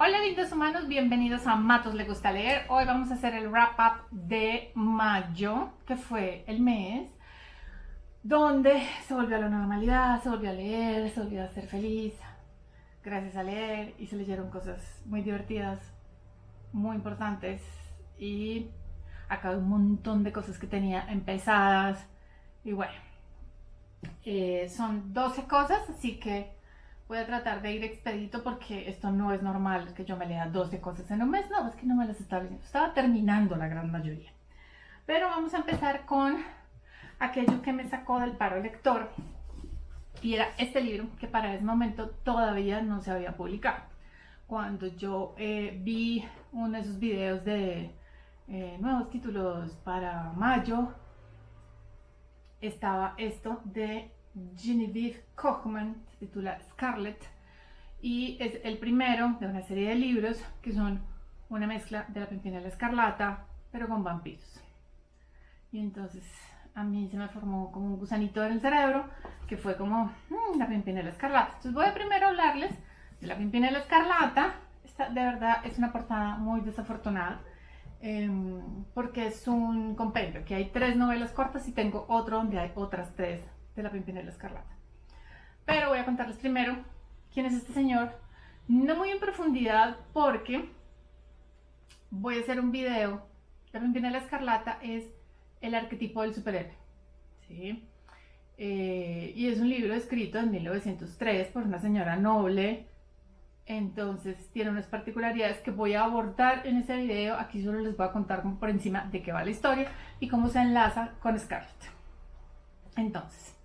Hola lindos humanos, bienvenidos a Matos Le Gusta Leer. Hoy vamos a hacer el wrap up de mayo, que fue el mes donde se volvió a la normalidad, se volvió a leer, se volvió a ser feliz gracias a leer y se leyeron cosas muy divertidas, muy importantes y acabé un montón de cosas que tenía empezadas y bueno, son 12 cosas, así que voy a tratar de ir expedito porque esto no es normal que yo me lea 12 cosas en un mes. No, es que no me las estaba leyendo, estaba terminando la gran mayoría. Pero vamos a empezar con aquello que me sacó del paro lector y era este libro que para ese momento todavía no se había publicado. Cuando yo vi uno de esos videos de nuevos títulos para mayo, estaba esto de Genevieve Kochman, se titula Scarlet, y es el primero de una serie de libros que son una mezcla de La Pimpinela Escarlata, pero con vampiros. Y entonces a mí se me formó como un gusanito en el cerebro, que fue como La Pimpinela Escarlata. Entonces voy a primero hablarles de La Pimpinela Escarlata. Esta de verdad es una portada muy desafortunada. Porque es un compendio, que hay 3 novelas cortas y tengo otro donde hay otras 3 de La Pimpinela Escarlata. Pero voy a contarles primero quién es este señor, no muy en profundidad porque voy a hacer un video. La Pimpinela Escarlata es el arquetipo del superhéroe, ¿sí? Y es un libro escrito en 1903 por una señora noble. Entonces tiene unas particularidades que voy a abordar en ese video. Aquí solo les voy a contar como por encima de qué va la historia y cómo se enlaza con Scarlett. Entonces,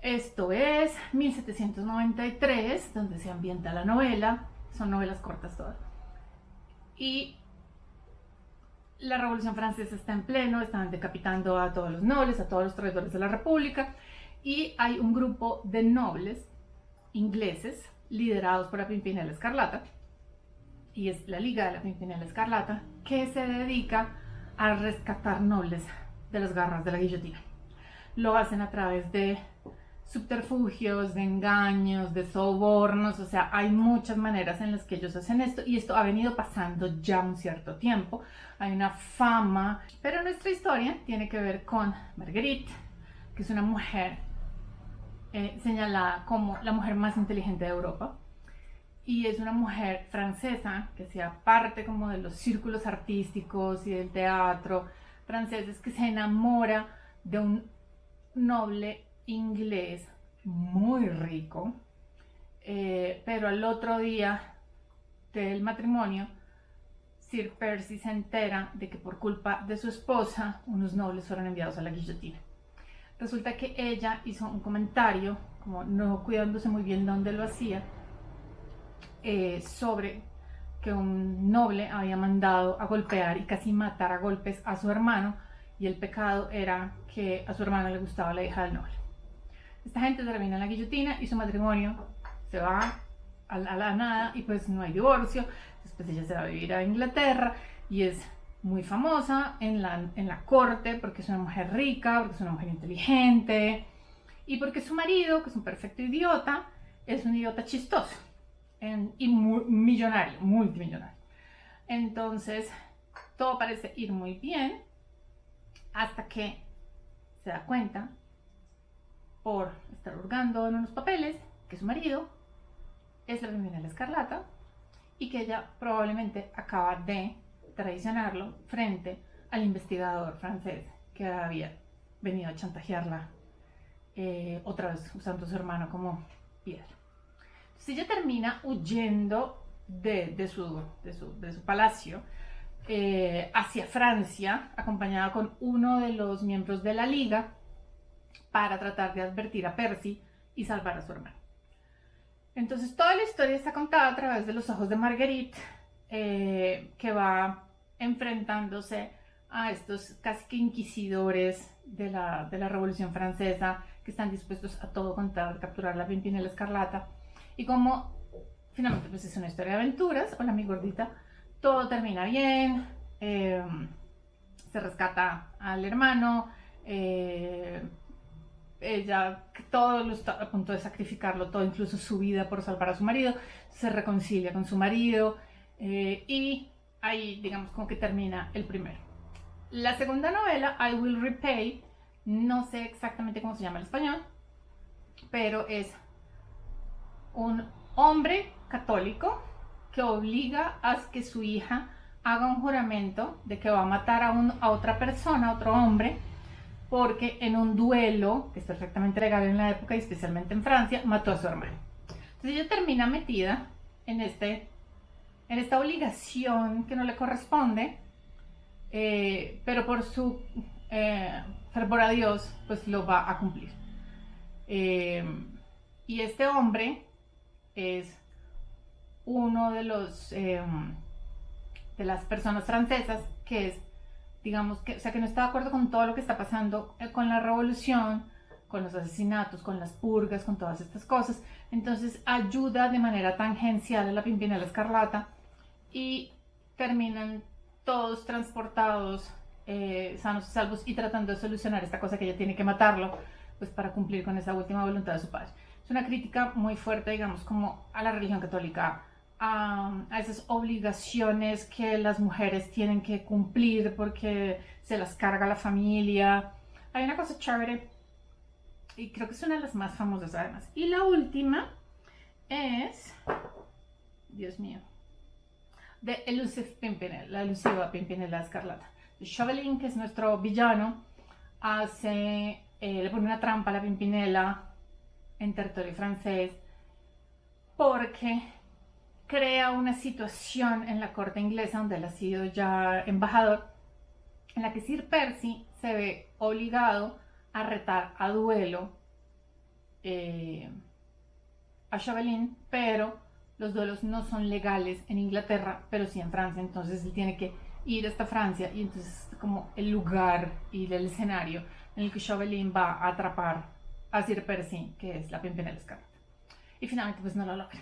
esto es 1793, donde se ambienta la novela. Son novelas cortas todas. Y la Revolución Francesa está en pleno, están decapitando a todos los nobles, a todos los traidores de la República. Y hay un grupo de nobles ingleses liderados por La Pimpinela Escarlata, y es la Liga de La Pimpinela Escarlata, que se dedica a rescatar nobles de las garras de la guillotina. Lo hacen a través de subterfugios, de engaños, de sobornos, o sea, hay muchas maneras en las que ellos hacen esto, y esto ha venido pasando ya un cierto tiempo. Hay una fama, pero nuestra historia tiene que ver con Marguerite, que es una mujer señalada como la mujer más inteligente de Europa, y es una mujer francesa que hacía parte como de los círculos artísticos y del teatro franceses, que se enamora de un noble inglés muy rico, pero al otro día del matrimonio Sir Percy se entera de que por culpa de su esposa unos nobles fueron enviados a la guillotina. Resulta que ella hizo un comentario, como no cuidándose muy bien dónde lo hacía, sobre que un noble había mandado a golpear y casi matar a golpes a su hermano, y el pecado era que a su hermano le gustaba la hija del noble. Esta gente termina en la guillotina y su matrimonio se va a la nada, y pues no hay divorcio. Después ella se va a vivir a Inglaterra y es muy famosa en la corte porque es una mujer rica, porque es una mujer inteligente, y porque su marido, que es un perfecto idiota, es un idiota chistoso y millonario, multimillonario. Entonces todo parece ir muy bien hasta que se da cuenta, por estar hurgando en unos papeles, que su marido es La Pimpinela Escarlata y que ella probablemente acaba de traicionarlo frente al investigador francés que había venido a chantajearla, otra vez usando a su hermano como piedra. Entonces ella termina huyendo de su palacio hacia Francia, acompañada con uno de los miembros de la Liga, para tratar de advertir a Percy y salvar a su hermano. Entonces toda la historia está contada a través de los ojos de Marguerite, que va enfrentándose a estos casi que inquisidores de la Revolución Francesa, que están dispuestos a todo con tal de capturar la Pimpinela Escarlata. Y como finalmente pues es una historia de aventuras, hola mi gordita, todo termina bien, se rescata al hermano, ella que todo lo está a punto de sacrificarlo todo, incluso su vida por salvar a su marido, se reconcilia con su marido y ahí digamos como que termina el primero. La segunda novela, I Will Repay, no sé exactamente cómo se llama en español, pero es un hombre católico que obliga a que su hija haga un juramento de que va a matar a otra persona, a otro hombre, porque en un duelo, que es perfectamente legal en la época y especialmente en Francia, mató a su hermano. Entonces ella termina metida en esta obligación que no le corresponde, pero por su fervor a Dios, pues lo va a cumplir. Y este hombre es uno de las personas francesas que es, digamos, que, o sea, que no está de acuerdo con todo lo que está pasando con la revolución, con los asesinatos, con las purgas, con todas estas cosas. Entonces ayuda de manera tangencial a la Pimpinela Escarlata y terminan todos transportados sanos y salvos y tratando de solucionar esta cosa que ella tiene que matarlo, pues para cumplir con esa última voluntad de su padre. Es una crítica muy fuerte, digamos, como a la religión católica, a esas obligaciones que las mujeres tienen que cumplir porque se las carga la familia. Hay una cosa chévere y creo que es una de las más famosas además. Y la última es, Dios mío, de Elusive Pimpinela, la elusiva Pimpinela Escarlata. Chauvelin, que es nuestro villano, le pone una trampa a la Pimpinela en territorio francés porque crea una situación en la corte inglesa donde él ha sido ya embajador, en la que Sir Percy se ve obligado a retar a duelo a Chauvelin, pero los duelos no son legales en Inglaterra, pero sí en Francia. Entonces él tiene que ir hasta Francia y entonces como el lugar y el escenario en el que Chauvelin va a atrapar a Sir Percy, que es la Pimpinela Escarlata. Y finalmente pues no lo logra.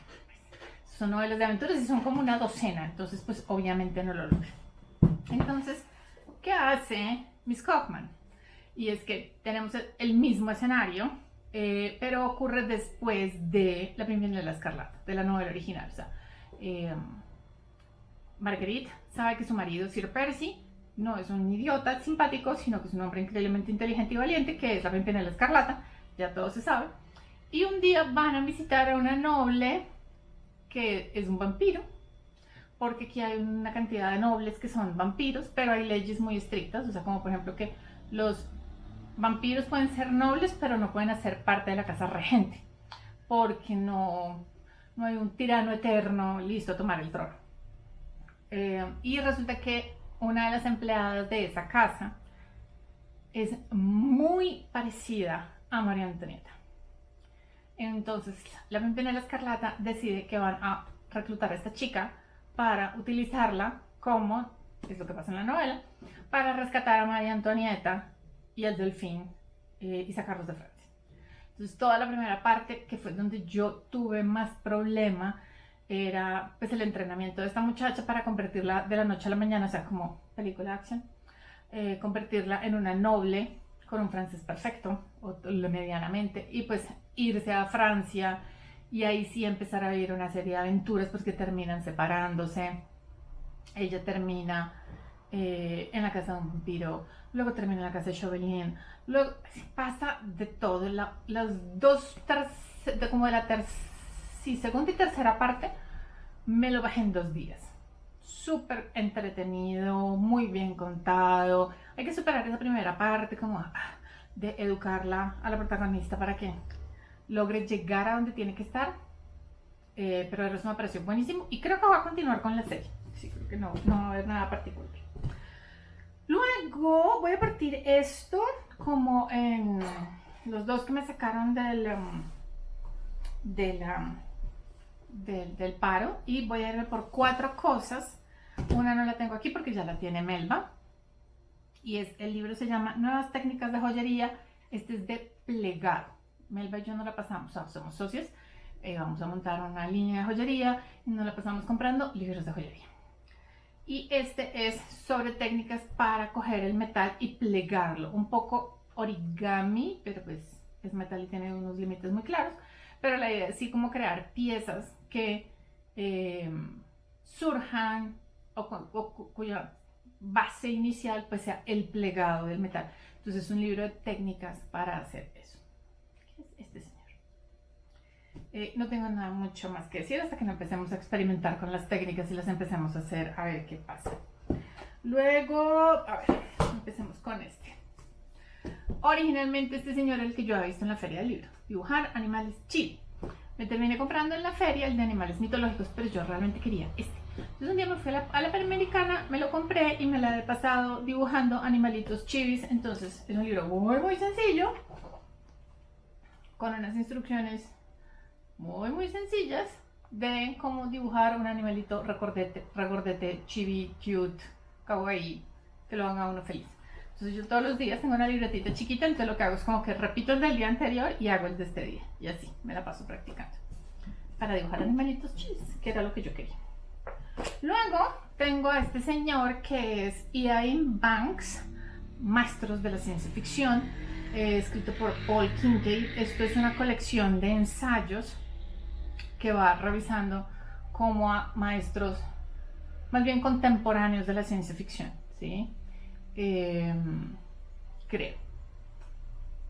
Son novelas de aventuras y son como una docena, entonces pues obviamente no lo logra. Entonces, ¿qué hace Miss Kauffman? Y es que tenemos el mismo escenario, pero ocurre después de La Pimpinela Escarlata, de la novela original. O sea, Marguerite sabe que su marido, Sir Percy, no es un idiota simpático, sino que es un hombre increíblemente inteligente y valiente, que es la Pimpinela Escarlata, ya todo se sabe. Y un día van a visitar a una noble que es un vampiro, porque aquí hay una cantidad de nobles que son vampiros, pero hay leyes muy estrictas, o sea, como por ejemplo que los vampiros pueden ser nobles, pero no pueden hacer parte de la casa regente, porque no hay un tirano eterno listo a tomar el trono. Y resulta que una de las empleadas de esa casa es muy parecida a María Antonieta. Entonces la Pimpinela Escarlata decide que van a reclutar a esta chica para utilizarla como, es lo que pasa en la novela, para rescatar a María Antonieta y al delfín y sacarlos de Francia. Entonces toda la primera parte, que fue donde yo tuve más problema, era pues el entrenamiento de esta muchacha para convertirla de la noche a la mañana, o sea, como película de acción, convertirla en una noble con un francés perfecto, o medianamente, y pues irse a Francia y ahí sí empezar a vivir una serie de aventuras pues que terminan separándose. Ella termina en la casa de un vampiro, luego termina en la casa de Chauvelin, luego pasa de todo. Las dos, como de la segunda y tercera parte me lo bajé en 2 días. Súper entretenido, muy bien contado. Hay que superar esa primera parte como de educarla a la protagonista para que logre llegar a donde tiene que estar, pero el resto me pareció buenísimo y creo que voy a continuar con la serie. Sí, creo que no va a haber nada particular. Luego voy a partir esto como en los 2 que me sacaron del paro, y voy a irme por 4 cosas. Una no la tengo aquí porque ya la tiene Melba, y el libro se llama Nuevas técnicas de joyería. Este es de plegado. Melba y yo no la pasamos, o sea, somos socios, vamos a montar una línea de joyería y nos la pasamos comprando libros de joyería. Y este es sobre técnicas para coger el metal y plegarlo, un poco origami, pero pues es metal y tiene unos límites muy claros, pero la idea es sí como crear piezas que surjan o cuya base inicial pues sea el plegado del metal. Entonces es un libro de técnicas para hacer eso. ¿Qué es este señor? No tengo nada mucho más que decir hasta que no empecemos a experimentar con las técnicas y las empecemos a hacer a ver qué pasa. Luego, a ver, empecemos con este. Originalmente este señor era el que yo había visto en la feria del libro, dibujar animales chibi. Me terminé comprando en la feria el de animales mitológicos, pero yo realmente quería este. Entonces un día me fui a la Panamericana, me lo compré y me la he pasado dibujando animalitos chibis. Entonces es un libro muy sencillo, con unas instrucciones muy sencillas de cómo dibujar un animalito regordete, chibi, cute, kawaii, que lo haga a uno feliz. Entonces yo todos los días tengo una libretita chiquita, entonces lo que hago es como que repito el del día anterior y hago el de este día. Y así, me la paso practicando. Para dibujar animalitos chis, que era lo que yo quería. Luego tengo a este señor que es Iain Banks, Maestros de la Ciencia Ficción, escrito por Paul Kincaid. Esto es una colección de ensayos que va revisando como a maestros más bien contemporáneos de la ciencia ficción, ¿sí? Creo.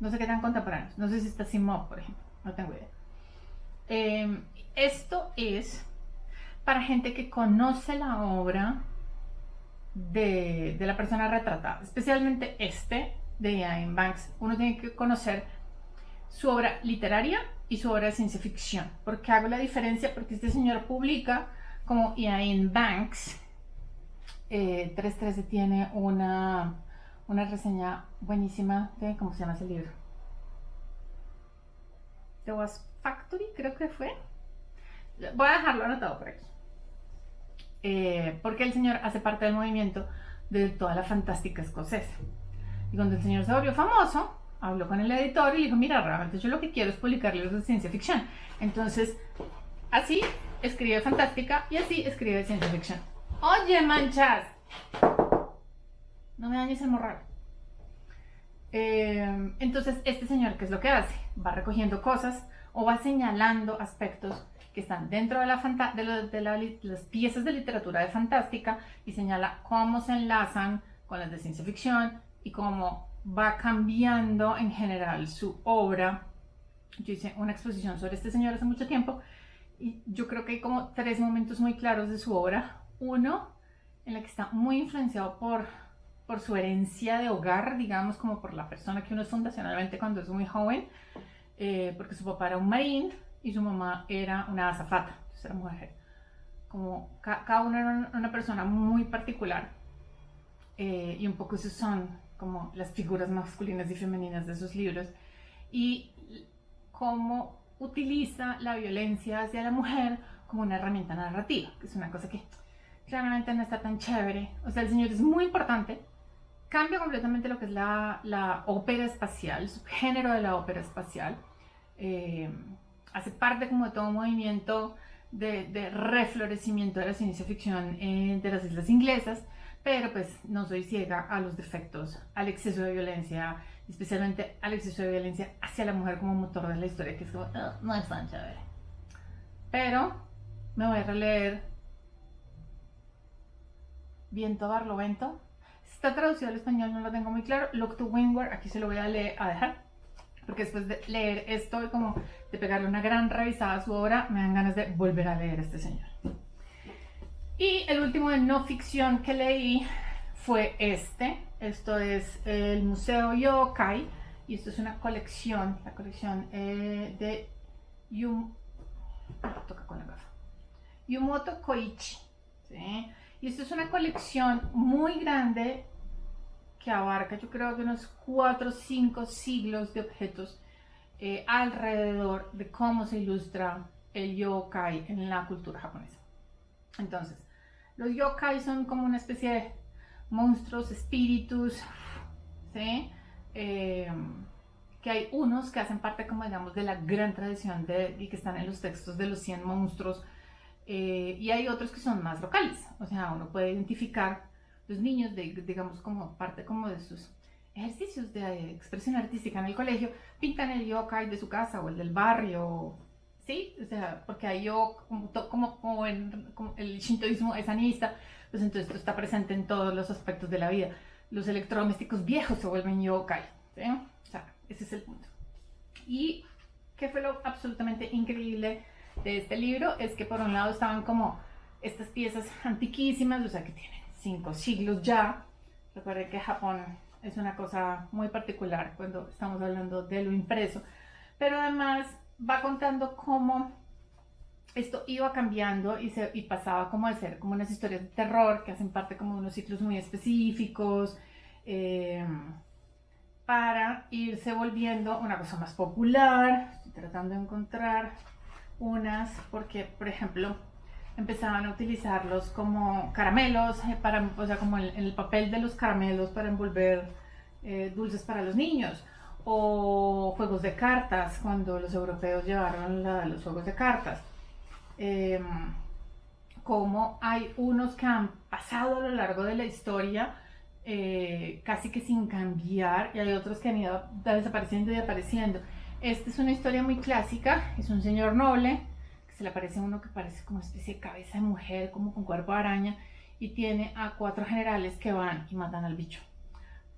No sé qué tan contemporáneos. No sé si está Asimov, por ejemplo. No tengo idea. Esto es para gente que conoce la obra de la persona retratada. Especialmente este de Iain Banks. Uno tiene que conocer su obra literaria y su obra de ciencia ficción. ¿Por qué hago la diferencia? Porque este señor publica como Iain Banks. 313 tiene una reseña buenísima de, ¿cómo se llama ese libro? The Wasp Factory, creo que fue. Voy a dejarlo anotado por aquí. Porque el señor hace parte del movimiento de toda la fantástica escocesa. Y cuando el señor se volvió famoso, habló con el editor y le dijo, mira, realmente yo lo que quiero es publicar libros de ciencia ficción. Entonces, así escribe fantástica y así escribe ciencia ficción. Oye, manchas, no me dañes el morral. Entonces, este señor, ¿qué es lo que hace? Va recogiendo cosas o va señalando aspectos que están dentro de las piezas de literatura de fantástica y señala cómo se enlazan con las de ciencia ficción y cómo va cambiando en general su obra. Yo hice una exposición sobre este señor hace mucho tiempo y yo creo que hay como 3 momentos muy claros de su obra. Uno, en la que está muy influenciado por su herencia de hogar, digamos, como por la persona que uno es fundacionalmente cuando es muy joven, porque su papá era un marín y su mamá era una azafata, entonces era mujer. Como cada uno era una persona muy particular, y un poco esos son como las figuras masculinas y femeninas de esos libros, y cómo utiliza la violencia hacia la mujer como una herramienta narrativa, que es una cosa que claramente no está tan chévere. O sea, el señor es muy importante, cambia completamente lo que es la ópera espacial, el subgénero de la ópera espacial, hace parte como de todo un movimiento de reflorecimiento de la ciencia ficción de las islas inglesas, pero pues no soy ciega a los defectos, al exceso de violencia, especialmente al exceso de violencia hacia la mujer como motor de la historia, que es como, no es tan chévere. Pero me voy a releer Viento Barlovento. Está traducido al español, no lo tengo muy claro. Look to Windward, aquí se lo voy a dejar, porque después de leer esto y como de pegarle una gran revisada a su obra, me dan ganas de volver a leer a este señor. Y el último de no ficción que leí fue este. Esto es el Museo Yokai y esto es una colección, la colección de Yumoto Koichi, ¿sí? Y esto es una colección muy grande que abarca, yo creo que unos 4 o 5 siglos de objetos alrededor de cómo se ilustra el yokai en la cultura japonesa. Entonces, los yokai son como una especie de monstruos, espíritus, ¿sí? Que hay unos que hacen parte, como digamos, de la gran tradición y que están en los textos de los 100 monstruos, y hay otros que son más locales. O sea, uno puede identificar los niños, digamos, como parte como de sus ejercicios de expresión artística en el colegio, pintan el yokai de su casa o el del barrio, ¿sí? O sea, porque hay yo, como el shintoísmo es animista, pues entonces esto está presente en todos los aspectos de la vida. Los electrodomésticos viejos se vuelven yokai, ¿sí? O sea, ese es el punto. Y qué fue lo absolutamente increíble de este libro es que por un lado estaban como estas piezas antiquísimas, o sea, que tienen 5 siglos ya. Recuerden que Japón es una cosa muy particular cuando estamos hablando de lo impreso, pero además va contando cómo esto iba cambiando y pasaba como de ser como unas historias de terror que hacen parte como de unos ciclos muy específicos, para irse volviendo una cosa más popular. Estoy tratando de encontrar unas porque, por ejemplo, empezaban a utilizarlos como caramelos, o sea, como el papel de los caramelos para envolver dulces para los niños, o juegos de cartas, cuando los europeos llevaron los juegos de cartas. Como hay unos que han pasado a lo largo de la historia casi que sin cambiar, y hay otros que han ido desapareciendo y apareciendo. Esta es una historia muy clásica, es un señor noble que se le aparece uno que parece como una especie de cabeza de mujer, como con cuerpo de araña, y tiene a 4 generales que van y matan al bicho.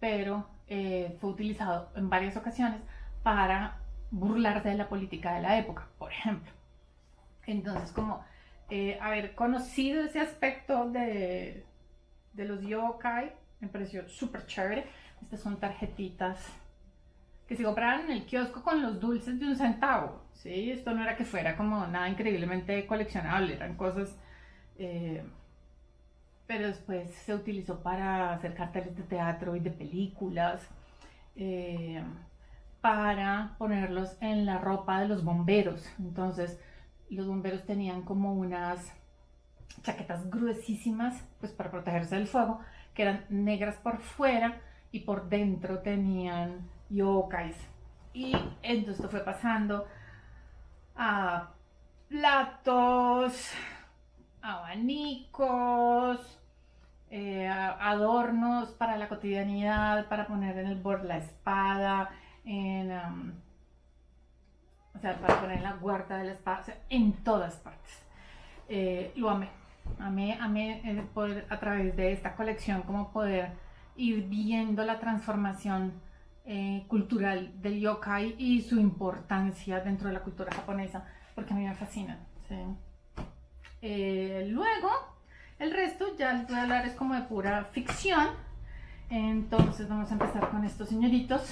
Pero fue utilizado en varias ocasiones para burlarse de la política de la época, por ejemplo. Entonces, como haber conocido ese aspecto de los yokai me pareció súper chévere. Estas son tarjetitas que se compraban en el kiosco con los dulces de 1 centavo, ¿sí? Esto no era que fuera como nada increíblemente coleccionable, eran cosas, pero después se utilizó para hacer carteles de teatro y de películas, para ponerlos en la ropa de los bomberos. Entonces los bomberos tenían como unas chaquetas gruesísimas, pues para protegerse del fuego, que eran negras por fuera y por dentro tenían yokais. Y entonces esto fue pasando a platos, abanicos, adornos para la cotidianidad, para poner en el borde la espada, o sea, para poner en la guarda de la espada, o sea, en todas partes. Lo amé. Amé poder a través de esta colección como poder ir viendo la transformación cultural del yokai y su importancia dentro de la cultura japonesa, porque a mí me fascinan, ¿sí? Luego, el resto ya les voy a hablar es como de pura ficción. Entonces vamos a empezar con estos señoritos.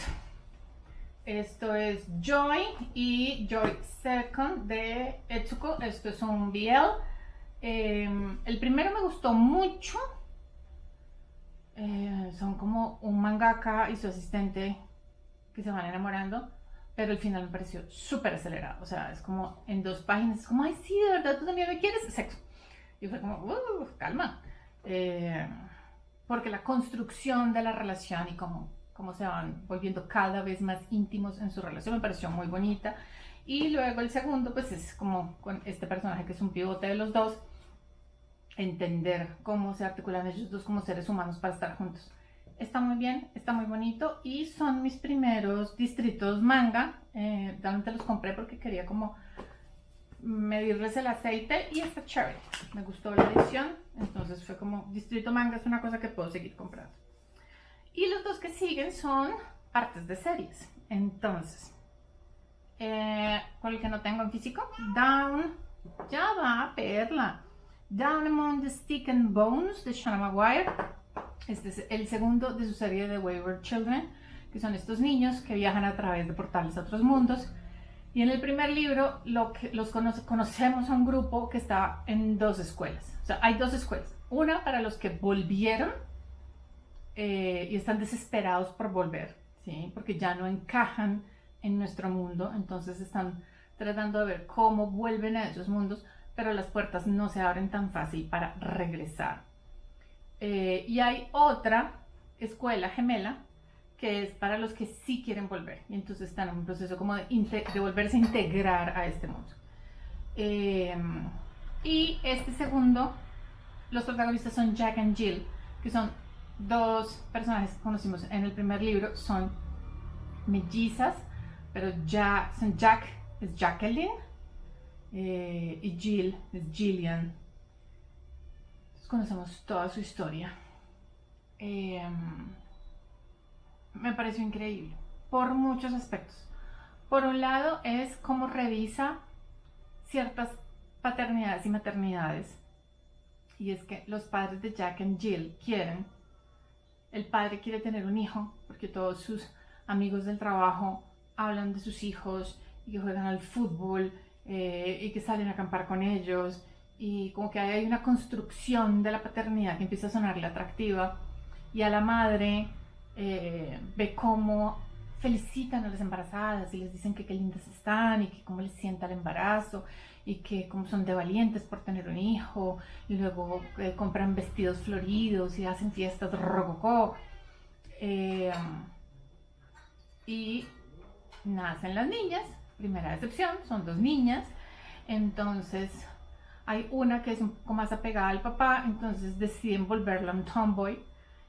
Esto es Joy y Joy Second de Etsuko. Esto es un BL. El primero me gustó mucho. Son como un mangaka y su asistente que se van enamorando, pero el final me pareció súper acelerado. O sea, es como en 2 páginas, es como, ay, sí, de verdad, tú también me quieres, sexo. Y fue como, calma. Porque la construcción de la relación y cómo se van volviendo cada vez más íntimos en su relación me pareció muy bonita. Y luego el segundo, pues es como con este personaje que es un pivote de los dos, entender cómo se articulan ellos dos como seres humanos para estar juntos. Está muy bien, está muy bonito y son mis primeros distritos manga. Realmente los compré porque quería como medirles el aceite y está chévere. Me gustó la edición, entonces fue como distrito manga, es una cosa que puedo seguir comprando. Y los 2 que siguen son partes de series. Entonces, con el que no tengo en físico, Down, ya va, perla. Down Among the Stick and Bones de Shauna Maguire. Este es el segundo de su serie de Wayward Children, que son estos niños que viajan a través de portales a otros mundos. Y en el primer libro conocemos a un grupo que está en 2 escuelas. O sea, hay 2 escuelas. Una para los que volvieron y están desesperados por volver, ¿sí? Porque ya no encajan en nuestro mundo. Entonces están tratando de ver cómo vuelven a esos mundos, pero las puertas no se abren tan fácil para regresar. Y hay otra escuela gemela que es para los que sí quieren volver y entonces están en un proceso como de volverse a integrar a este mundo. Y este segundo, los protagonistas son Jack and Jill, que son dos personajes que conocimos en el primer libro son mellizas, pero ya son Jack es Jacqueline y Jill es Gillian. Entonces conocemos toda su historia. Me pareció increíble por muchos aspectos. Por un lado es cómo revisa ciertas paternidades y maternidades, y es que los padres de Jack y Jill el padre quiere tener un hijo porque todos sus amigos del trabajo hablan de sus hijos y que juegan al fútbol y que salen a acampar con ellos, y como que hay una construcción de la paternidad que empieza a sonarle atractiva, y a la madre ve cómo felicitan a las embarazadas y les dicen que qué lindas están y que cómo les sienta el embarazo y que cómo son de valientes por tener un hijo, y luego compran vestidos floridos y hacen fiestas rococó, y nacen las niñas. Primera decepción, son dos niñas. Entonces hay una que es un poco más apegada al papá, entonces deciden volverla un tomboy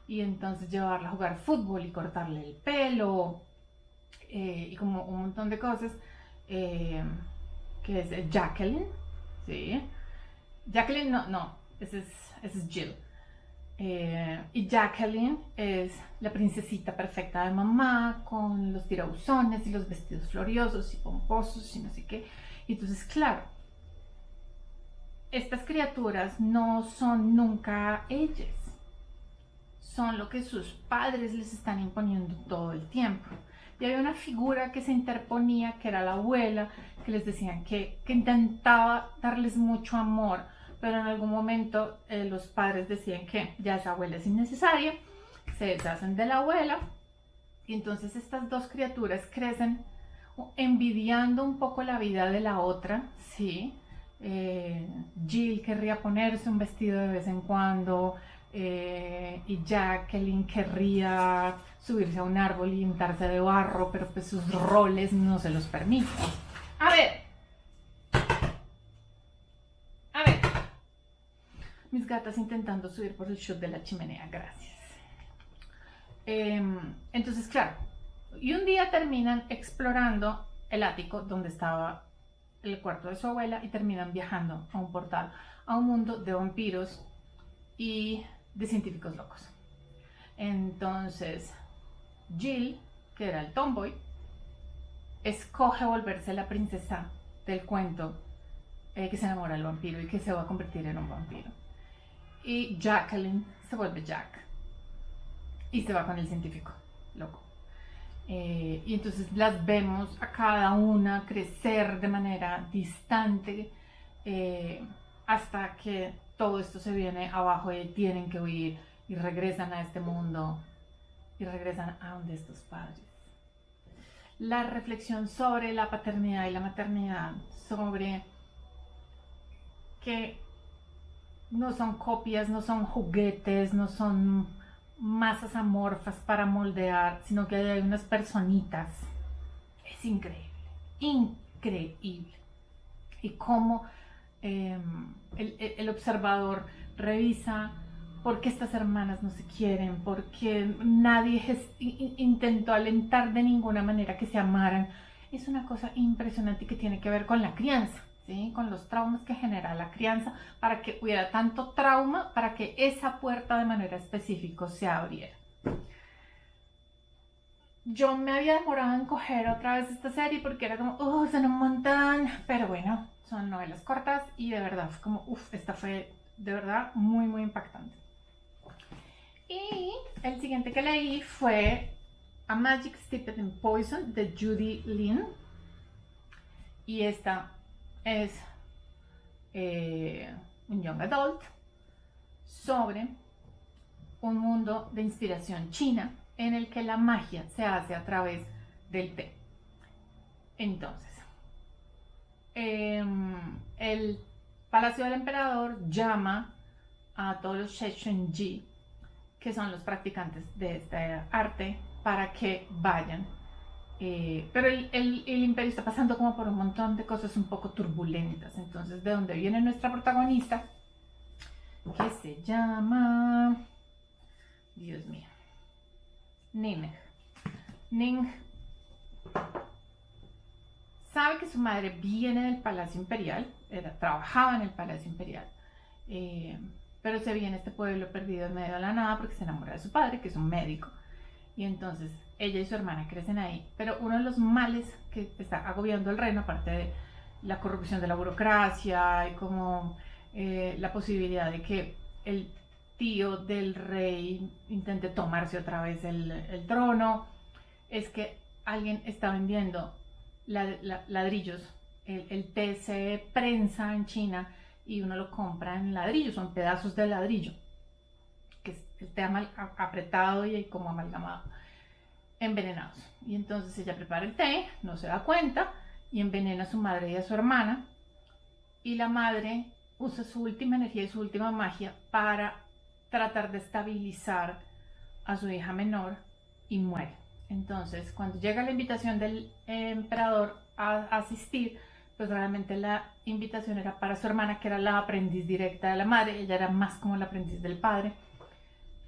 y entonces llevarla a jugar fútbol y cortarle el pelo y como un montón de cosas, que es Jacqueline, ¿sí? Jacqueline no, ese es Jill. Y Jacqueline es la princesita perfecta de mamá, con los tirabuzones y los vestidos floriosos y pomposos y no sé qué. Y entonces, claro, estas criaturas no son nunca ellas, son lo que sus padres les están imponiendo todo el tiempo. Y había una figura que se interponía, que era la abuela, que les decían que intentaba darles mucho amor, pero en algún momento los padres decían que ya esa abuela es innecesaria, se deshacen de la abuela, y entonces estas dos criaturas crecen envidiando un poco la vida de la otra, ¿sí? Jill querría ponerse un vestido de vez en cuando, y Jacqueline querría subirse a un árbol y untarse de barro, pero pues sus roles no se los permiten. A ver, mis gatas intentando subir por el shot de la chimenea, gracias. Entonces, claro, y un día terminan explorando el ático donde estaba el cuarto de su abuela y terminan viajando a un portal, a un mundo de vampiros y de científicos locos. Entonces Jill, que era el tomboy, escoge volverse la princesa del cuento, que se enamora del vampiro y que se va a convertir en un vampiro. Y Jacqueline se vuelve Jack y se va con el científico loco. Y entonces las vemos a cada una crecer de manera distante, hasta que todo esto se viene abajo y tienen que huir y regresan a este mundo y regresan a donde estos padres. La reflexión sobre la paternidad y la maternidad, sobre que no son copias, no son juguetes, no son masas amorfas para moldear, sino que hay unas personitas. Es increíble, increíble. Y cómo el observador revisa por qué estas hermanas no se quieren, por qué nadie intentó alentar de ninguna manera que se amaran. Es una cosa impresionante que tiene que ver con la crianza, ¿sí? Con los traumas que genera la crianza, para que hubiera tanto trauma, para que esa puerta de manera específica se abriera. Yo me había demorado en coger otra vez esta serie porque era como, son un montón, pero bueno, son novelas cortas y de verdad fue como, esta fue de verdad muy, muy impactante. Y el siguiente que leí fue A Magic Steeped in Poison de Judy Lin, y esta es un young adult sobre un mundo de inspiración china en el que la magia se hace a través del té. Entonces, el Palacio del Emperador llama a todos los Sheshunji, que son los practicantes de este arte, para que vayan. Pero el imperio está pasando como por un montón de cosas un poco turbulentas. Entonces, de donde viene nuestra protagonista, que se llama Dios mío. Ning. Ning sabe que su madre viene del Palacio Imperial, trabajaba en el Palacio Imperial, pero se viene a este pueblo perdido en medio de la nada porque se enamora de su padre, que es un médico. Y entonces ella y su hermana crecen ahí. Pero uno de los males que está agobiando el reino, aparte de la corrupción de la burocracia y como la posibilidad de que el tío del rey intente tomarse otra vez el trono, es que alguien está vendiendo ladrillos. El té se prensa en China y uno lo compra en ladrillos, son pedazos de ladrillo, que es el té apretado y como amalgamado, envenenados. Y entonces ella prepara el té, no se da cuenta y envenena a su madre y a su hermana. Y la madre usa su última energía y su última magia para tratar de estabilizar a su hija menor y muere. Entonces, cuando llega la invitación del emperador a asistir, pues realmente la invitación era para su hermana, que era la aprendiz directa de la madre. Ella era más como la aprendiz del padre.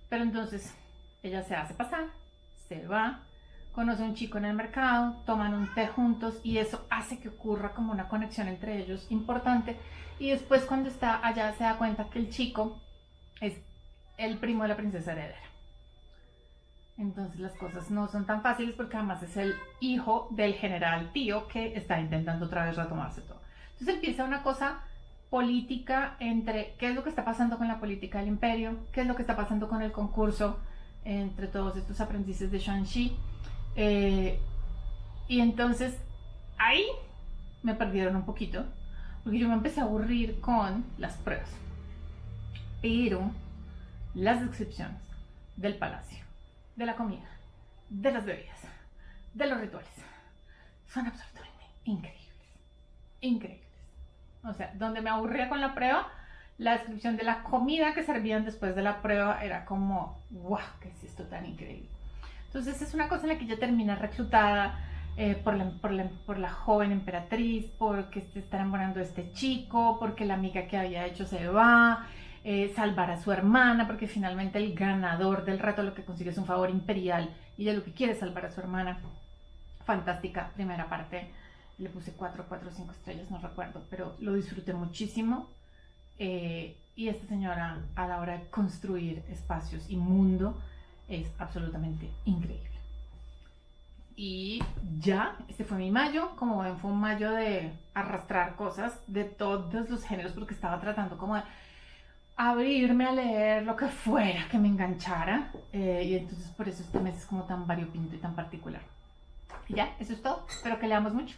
Pero entonces ella se hace pasar, se va, conoce a un chico en el mercado, toman un té juntos y eso hace que ocurra como una conexión entre ellos importante. Y después, cuando está allá, se da cuenta que el chico es el primo de la princesa heredera. Entonces las cosas no son tan fáciles porque además es el hijo del general tío que está intentando otra vez retomarse todo. Entonces empieza una cosa política entre qué es lo que está pasando con la política del imperio, qué es lo que está pasando con el concurso entre todos estos aprendices de Shang-Chi. Y entonces ahí me perdieron un poquito porque yo me empecé a aburrir con las pruebas. Pero las descripciones del palacio, de la comida, de las bebidas, de los rituales, son absolutamente increíbles. Increíbles. O sea, donde me aburría con la prueba, la descripción de la comida que servían después de la prueba era como, ¡guau! ¿Qué es esto tan increíble? Entonces es una cosa en la que ella termina reclutada por la joven emperatriz, porque se está enamorando de este chico, porque la amiga que había hecho se va, salvar a su hermana, porque finalmente el ganador del reto lo que consigue es un favor imperial y ella lo que quiere es salvar a su hermana. Fantástica primera parte, le puse 4 o 5 estrellas, no recuerdo, pero lo disfruté muchísimo. Y esta señora, a la hora de construir espacios y mundo, es absolutamente increíble. Y ya, este fue mi mayo. Como ven, fue un mayo de arrastrar cosas de todos los géneros, porque estaba tratando como de abrirme a leer lo que fuera que me enganchara. Y entonces por eso este mes es como tan variopinto y tan particular. Y ya, eso es todo. Espero que leamos mucho.